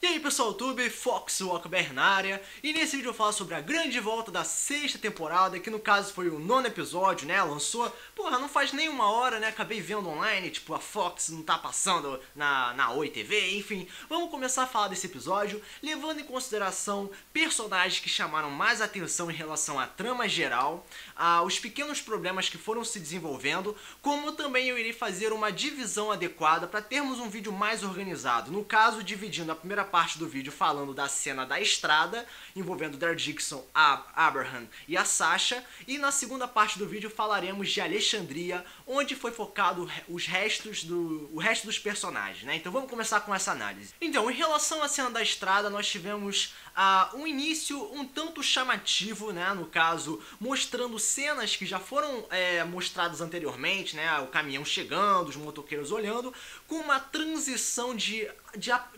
E aí pessoal do YouTube, FoxWalkBR na área, e nesse vídeo eu falo sobre a grande volta da sexta temporada, que no caso foi o 9º episódio, né, lançou, porra, não faz nem uma hora, né, acabei vendo online, tipo, a Fox não tá passando na Oi TV, enfim, vamos começar a falar desse episódio, levando em consideração personagens que chamaram mais atenção em relação à trama geral, os pequenos problemas que foram se desenvolvendo, como também eu irei fazer uma divisão adequada para termos um vídeo mais organizado, no caso, dividindo a primeira parte do vídeo falando da cena da estrada, envolvendo Daryl Dixon, a Abraham e a Sasha, e na segunda parte do vídeo falaremos de Alexandria, onde foi focado o resto dos personagens, né? Então vamos começar com essa análise. Então, em relação à cena da estrada, nós tivemos um início um tanto chamativo, né? No caso, mostrando cenas que já foram mostradas anteriormente, né? O caminhão chegando, os motoqueiros olhando, com uma transição de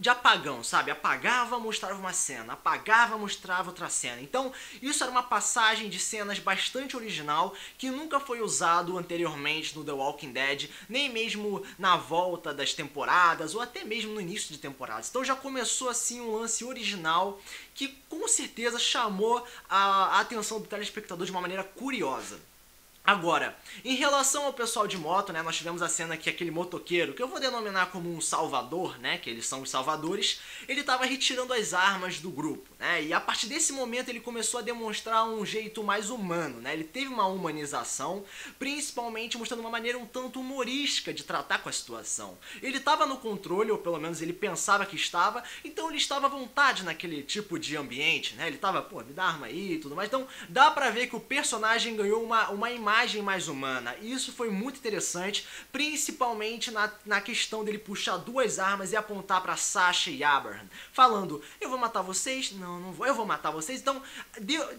apagão, sabe? Apagava, mostrava uma cena, apagava, mostrava outra cena. Então, isso era uma passagem de cenas bastante original, que nunca foi usado anteriormente no The Walking Dead, nem mesmo na volta das temporadas, ou até mesmo no início de temporadas. Então já começou assim um lance original, que com certeza chamou a atenção do telespectador de uma maneira curiosa. Agora, em relação ao pessoal de moto, né, nós tivemos a cena que aquele motoqueiro, que eu vou denominar como um salvador, né, que eles são os salvadores, ele estava retirando as armas do grupo, né, e a partir desse momento ele começou a demonstrar um jeito mais humano, né, ele teve uma humanização, principalmente mostrando uma maneira um tanto humorística de tratar com a situação. Ele estava no controle, ou pelo menos ele pensava que estava, então ele estava à vontade naquele tipo de ambiente, né, ele estava, pô, me dá arma aí e tudo mais, então dá pra ver que o personagem ganhou uma imagem mais humana, e isso foi muito interessante, principalmente na questão dele puxar duas armas e apontar pra Sasha e Abraham, falando, eu vou matar vocês? Não, não vou, eu vou matar vocês. Então,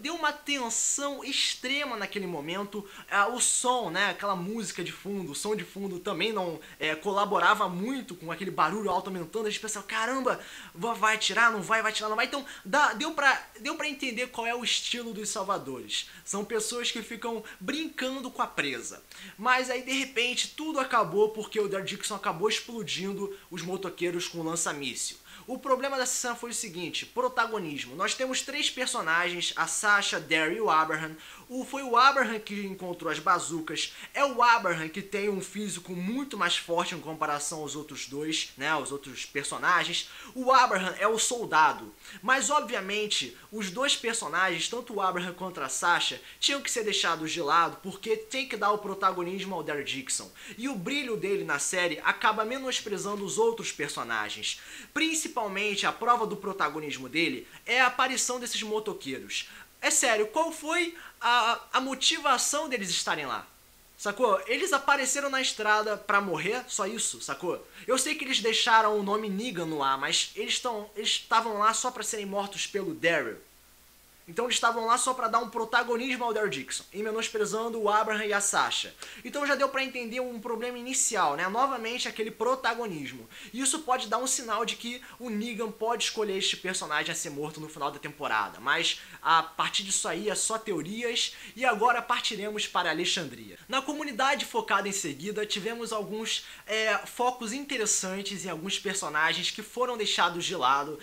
deu uma tensão extrema naquele momento, o som, né, aquela música de fundo, o som de fundo também não colaborava muito com aquele barulho alto aumentando, a gente pensava, caramba, vai atirar, não vai atirar, não vai, então deu pra entender qual é o estilo dos salvadores, são pessoas que ficam brincando com a presa. Mas aí de repente tudo acabou porque o Daryl Dixon acabou explodindo os motoqueiros com lança-míssil. O problema dessa cena foi o seguinte, protagonismo. Nós temos três personagens, a Sasha, Daryl e o Abraham. Foi o Abraham que encontrou as bazucas, é o Abraham que tem um físico muito mais forte em comparação aos outros dois, né, aos outros personagens. O Abraham é o soldado, mas obviamente os dois personagens, tanto o Abraham quanto a Sasha, tinham que ser deixados de lado porque tem que dar o protagonismo ao Daryl Dixon. E o brilho dele na série acaba menosprezando os outros personagens. Principalmente a prova do protagonismo dele é a aparição desses motoqueiros. É sério, qual foi a motivação deles estarem lá? Sacou? Eles apareceram na estrada pra morrer, só isso, sacou? Eu sei que eles deixaram o nome Negan no ar, mas eles estavam lá só pra serem mortos pelo Daryl. Então eles estavam lá só pra dar um protagonismo ao Daryl Dixon, e menosprezando o Abraham e a Sasha. Então já deu pra entender um problema inicial, né? Novamente aquele protagonismo. E isso pode dar um sinal de que o Negan pode escolher este personagem a ser morto no final da temporada. Mas a partir disso aí é só teorias, e agora partiremos para Alexandria. Na comunidade focada em seguida, tivemos alguns focos interessantes em alguns personagens que foram deixados de lado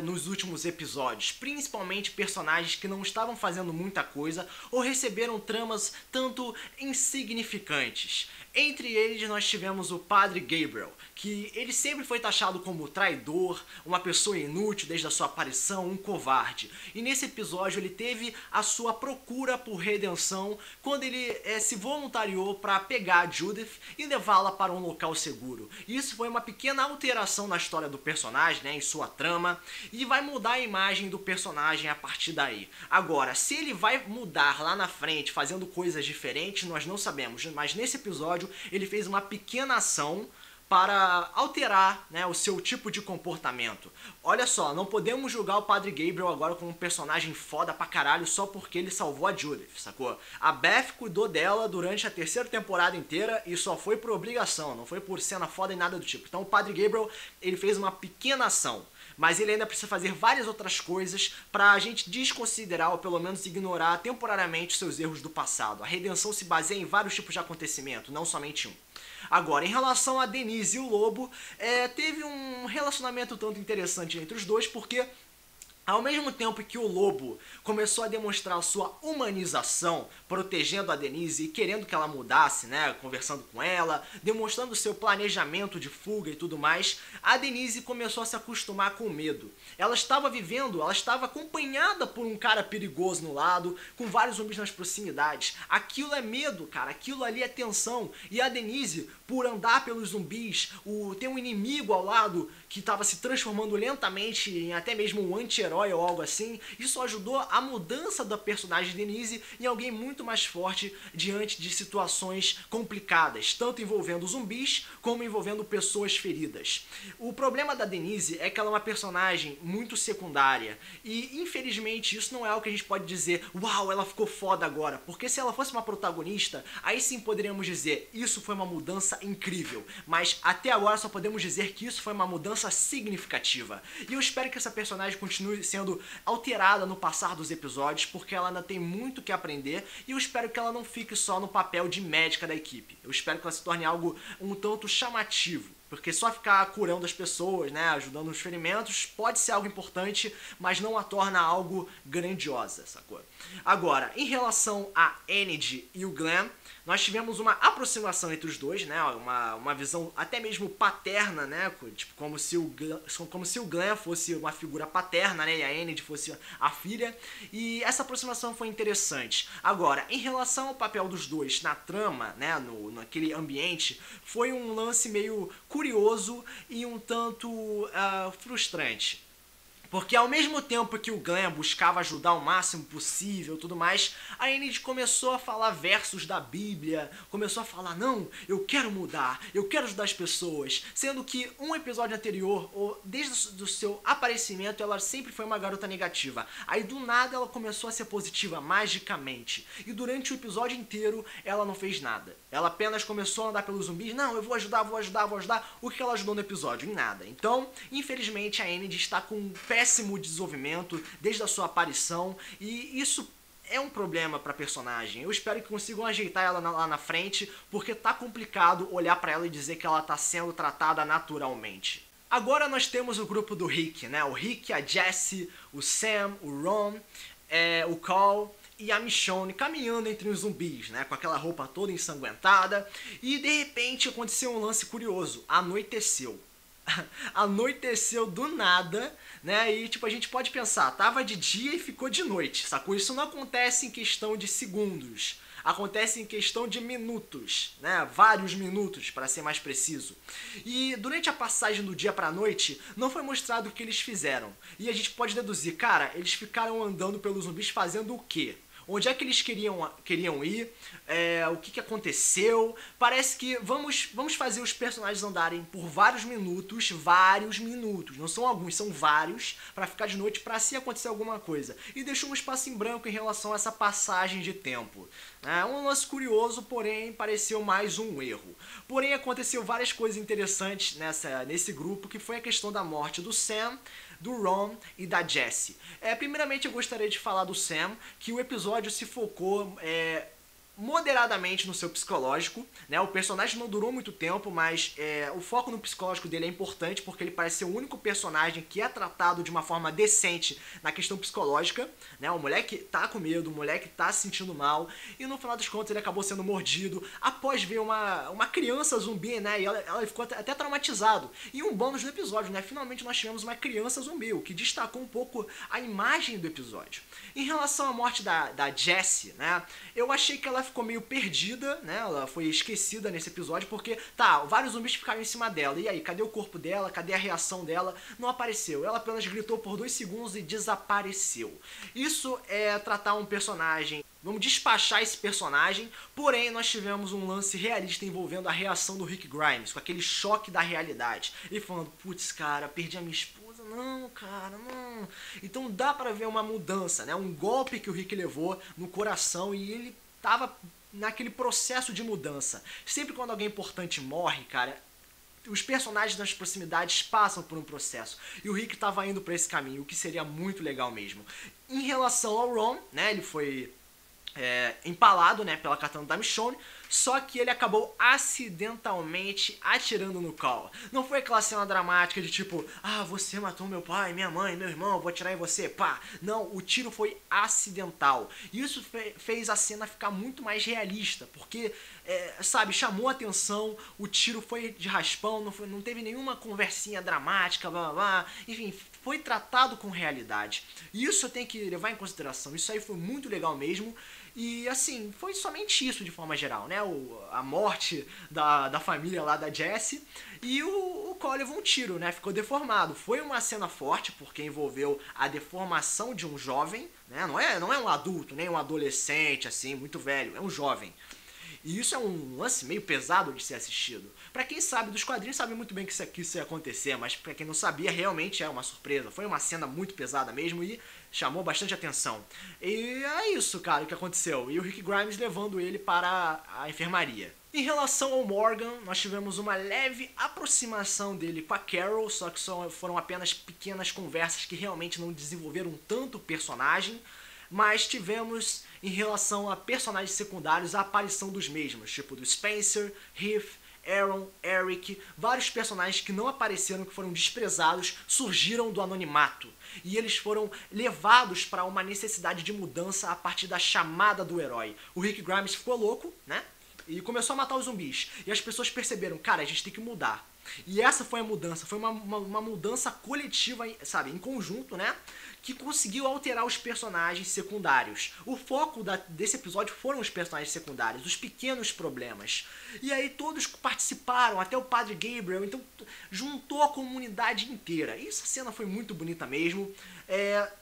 nos últimos episódios. Principalmente personagens que não estavam fazendo muita coisa ou receberam tramas tanto insignificantes. Entre eles nós tivemos o Padre Gabriel, que ele sempre foi taxado como traidor, uma pessoa inútil desde a sua aparição, um covarde. E nesse episódio ele teve a sua procura por redenção quando ele se voluntariou para pegar a Judith e levá-la para um local seguro. Isso foi uma pequena alteração na história do personagem, né, em sua trama, e vai mudar a imagem do personagem a partir daí. Agora, se ele vai mudar lá na frente fazendo coisas diferentes, nós não sabemos, mas nesse episódio ele fez uma pequena ação para alterar, né, o seu tipo de comportamento. Olha só, não podemos julgar o Padre Gabriel agora como um personagem foda pra caralho só porque ele salvou a Judith, sacou? A Beth cuidou dela durante a terceira temporada inteira e só foi por obrigação, não foi por cena foda e nada do tipo. Então o Padre Gabriel, ele fez uma pequena ação, mas ele ainda precisa fazer várias outras coisas pra gente desconsiderar ou pelo menos ignorar temporariamente seus erros do passado. A redenção se baseia em vários tipos de acontecimento, não somente um. Agora, em relação a Denise e o Lobo, teve um relacionamento tanto interessante entre os dois, porque ao mesmo tempo que o Lobo começou a demonstrar sua humanização, protegendo a Denise e querendo que ela mudasse, né, conversando com ela, demonstrando seu planejamento de fuga e tudo mais, a Denise começou a se acostumar com o medo. Ela estava acompanhada por um cara perigoso no lado, com vários zumbis nas proximidades. Aquilo é medo, cara, aquilo ali é tensão. E a Denise, por andar pelos zumbis, ter um inimigo ao lado que estava se transformando lentamente em até mesmo um anti-herói ou algo assim, isso ajudou a mudança da personagem Denise em alguém muito mais forte diante de situações complicadas, tanto envolvendo zumbis como envolvendo pessoas feridas. O problema da Denise é que ela é uma personagem muito secundária e infelizmente isso não é algo que a gente pode dizer, uau, ela ficou foda agora, porque se ela fosse uma protagonista, aí sim poderíamos dizer, isso foi uma mudança incrível, mas até agora só podemos dizer que isso foi uma mudança significativa. E eu espero que essa personagem continue sendo alterada no passar dos episódios, porque ela ainda tem muito que aprender, e eu espero que ela não fique só no papel de médica da equipe. Eu espero que ela se torne algo um tanto chamativo. Porque só ficar curando as pessoas, né, ajudando nos ferimentos, pode ser algo importante, mas não a torna algo grandiosa, sacou? Agora, em relação a Enid e o Glenn, nós tivemos uma aproximação entre os dois, né, uma visão até mesmo paterna, né, tipo, como se o Glenn fosse uma figura paterna, né, e a Enid fosse a filha, e essa aproximação foi interessante. Agora, em relação ao papel dos dois na trama, né, naquele ambiente, foi um lance meio curioso e um tanto frustrante. Porque ao mesmo tempo que o Glenn buscava ajudar o máximo possível e tudo mais, a Enid começou a falar versos da Bíblia, começou a falar, não, eu quero mudar, eu quero ajudar as pessoas, sendo que um episódio anterior, ou desde o seu aparecimento, ela sempre foi uma garota negativa. Aí do nada ela começou a ser positiva, magicamente, e durante o episódio inteiro ela não fez nada. Ela apenas começou a andar pelos zumbis, não, eu vou ajudar. O que ela ajudou no episódio? Em nada. Então, infelizmente, a Enid está com um péssimo desenvolvimento desde a sua aparição, e isso é um problema pra personagem. Eu espero que consigam ajeitar ela lá na frente, porque tá complicado olhar pra ela e dizer que ela tá sendo tratada naturalmente. Agora nós temos o grupo do Rick, né? O Rick, a Jessie, o Sam, o Ron, o Carl e a Michonne caminhando entre os zumbis, né, com aquela roupa toda ensanguentada, e de repente aconteceu um lance curioso, anoiteceu. Anoiteceu do nada, né, e tipo, a gente pode pensar, tava de dia e ficou de noite, sacou? Isso não acontece em questão de segundos, acontece em questão de minutos, né, vários minutos para ser mais preciso. E durante a passagem do dia pra noite, não foi mostrado o que eles fizeram, e a gente pode deduzir, cara, eles ficaram andando pelos zumbis fazendo o quê? Onde é que eles queriam ir? O que aconteceu? Parece que vamos fazer os personagens andarem por vários minutos, não são alguns, são vários, para ficar de noite, para assim acontecer alguma coisa. E deixou um espaço em branco em relação a essa passagem de tempo. Um lance curioso, porém pareceu mais um erro. Porém aconteceu várias coisas interessantes nesse grupo, que foi a questão da morte do Sam, do Ron e da Jessie. Primeiramente eu gostaria de falar do Sam, que o episódio se focou moderadamente no seu psicológico, né? O personagem não durou muito tempo, mas o foco no psicológico dele é importante, porque ele parece ser o único personagem que é tratado de uma forma decente na questão psicológica, né? O moleque tá com medo, o moleque tá se sentindo mal, e no final das contas ele acabou sendo mordido após ver uma criança zumbi, né? E ela ficou até traumatizado. E um bônus do episódio, né? Finalmente nós tivemos uma criança zumbi, o que destacou um pouco a imagem do episódio. Em relação à morte da Jessie, né? Eu achei que ela ficou meio perdida, né? Ela foi esquecida nesse episódio, porque, vários zumbis ficaram em cima dela. E aí, cadê o corpo dela? Cadê a reação dela? Não apareceu. Ela apenas gritou por 2 segundos e desapareceu. Isso é tratar um personagem... Vamos despachar esse personagem, porém nós tivemos um lance realista envolvendo a reação do Rick Grimes, com aquele choque da realidade. Ele falando, putz, cara, perdi a minha esposa. Não, cara, não. Então dá pra ver uma mudança, né? Um golpe que o Rick levou no coração, e ele tava naquele processo de mudança. Sempre quando alguém importante morre, cara, os personagens nas proximidades passam por um processo. E o Rick tava indo pra esse caminho, o que seria muito legal mesmo. Em relação ao Ron, né, ele foi empalado, né, pela katana da Michonne, só que ele acabou acidentalmente atirando no Call. Não foi aquela cena dramática de tipo, ah, você matou meu pai, minha mãe, meu irmão, vou atirar em você, pá. Não, o tiro foi acidental. E isso fez a cena ficar muito mais realista, porque, sabe, chamou a atenção, o tiro foi de raspão, não teve nenhuma conversinha dramática, blá blá blá. Enfim, foi tratado com realidade. E isso eu tenho que levar em consideração. Isso aí foi muito legal mesmo. E assim, foi somente isso de forma geral, né? A morte da família lá da Jessie. E o Cole levou um tiro, né? Ficou deformado. Foi uma cena forte, porque envolveu a deformação de um jovem, né? Não é um adulto, nem um adolescente, assim, muito velho. É um jovem. E isso é um lance meio pesado de ser assistido. Pra quem sabe dos quadrinhos sabe muito bem que isso ia acontecer, mas pra quem não sabia, realmente é uma surpresa. Foi uma cena muito pesada mesmo e chamou bastante atenção. E é isso, cara, o que aconteceu. E o Rick Grimes levando ele para a enfermaria. Em relação ao Morgan, nós tivemos uma leve aproximação dele com a Carol, só que foram apenas pequenas conversas que realmente não desenvolveram tanto o personagem. Mas tivemos, em relação a personagens secundários, a aparição dos mesmos, tipo do Spencer, Heath, Aaron, Eric, vários personagens que não apareceram, que foram desprezados, surgiram do anonimato. E eles foram levados para uma necessidade de mudança a partir da chamada do herói. O Rick Grimes ficou louco, né? E começou a matar os zumbis. E as pessoas perceberam, cara, a gente tem que mudar. E essa foi a mudança, foi uma mudança coletiva, sabe, em conjunto, né? Que conseguiu alterar os personagens secundários. O foco desse episódio foram os personagens secundários, os pequenos problemas. E aí todos participaram, até o Padre Gabriel, então juntou a comunidade inteira. E essa cena foi muito bonita mesmo.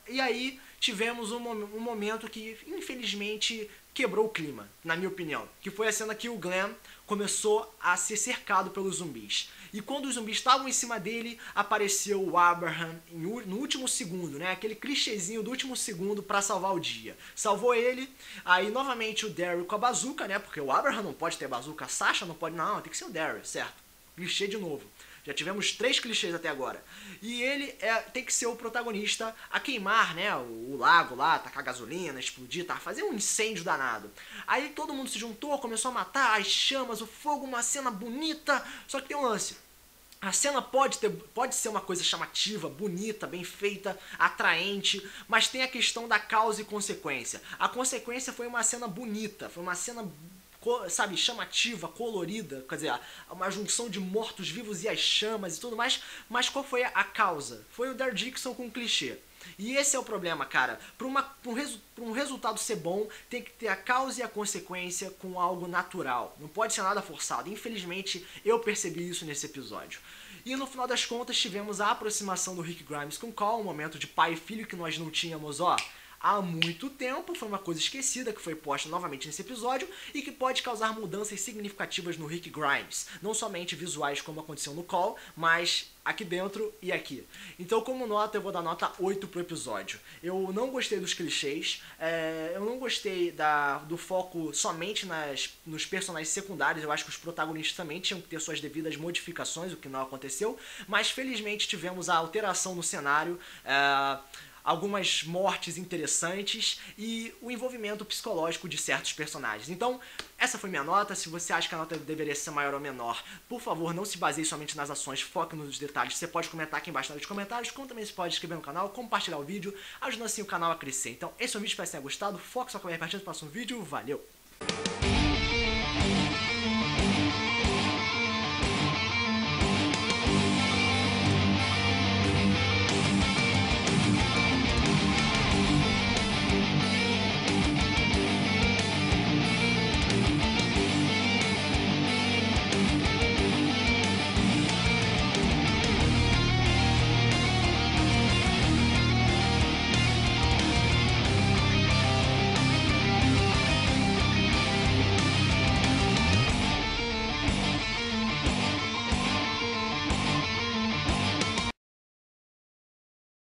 E aí tivemos um momento que, infelizmente, quebrou o clima, na minha opinião. Que foi a cena que o Glenn começou a ser cercado pelos zumbis. E quando os zumbis estavam em cima dele, apareceu o Abraham no último segundo, né? Aquele clichêzinho do último segundo pra salvar o dia. Salvou ele, aí novamente o Daryl com a bazuca, né? Porque o Abraham não pode ter bazuca, a Sasha não pode, não, tem que ser o Daryl, certo? Clichê de novo. Já tivemos 3 clichês até agora. E ele tem que ser o protagonista a queimar, né, o lago lá, tacar gasolina, explodir, tá, fazer um incêndio danado. Aí todo mundo se juntou, começou a matar, as chamas, o fogo, uma cena bonita. Só que tem um lance. A cena pode ser uma coisa chamativa, bonita, bem feita, atraente, mas tem a questão da causa e consequência. A consequência foi uma cena bonita, foi uma cena, sabe, chamativa, colorida, quer dizer, uma junção de mortos-vivos e as chamas e tudo mais, mas qual foi a causa? Foi o Daryl Dixon com um clichê. E esse é o problema, cara. Para um resultado ser bom, tem que ter a causa e a consequência com algo natural. Não pode ser nada forçado. Infelizmente, eu percebi isso nesse episódio. E no final das contas, tivemos a aproximação do Rick Grimes com Call, um momento de pai e filho que nós não tínhamos, há muito tempo. Foi uma coisa esquecida que foi posta novamente nesse episódio e que pode causar mudanças significativas no Rick Grimes, não somente visuais como aconteceu no Call, mas aqui dentro e aqui. Então, como nota, eu vou dar nota 8 pro episódio. Eu não gostei dos clichês, eu não gostei do foco somente nos personagens secundários. Eu acho que os protagonistas também tinham que ter suas devidas modificações, o que não aconteceu, mas felizmente tivemos a alteração no cenário, algumas mortes interessantes e o envolvimento psicológico de certos personagens. Então, essa foi minha nota. Se você acha que a nota deveria ser maior ou menor, por favor, não se baseie somente nas ações, foque nos detalhes. Você pode comentar aqui embaixo nos comentários, como também você pode se inscrever no canal, compartilhar o vídeo, ajudando assim o canal a crescer. Então, esse é o vídeo, espero que tenha gostado. Foque só com a minha partida no próximo vídeo. Valeu!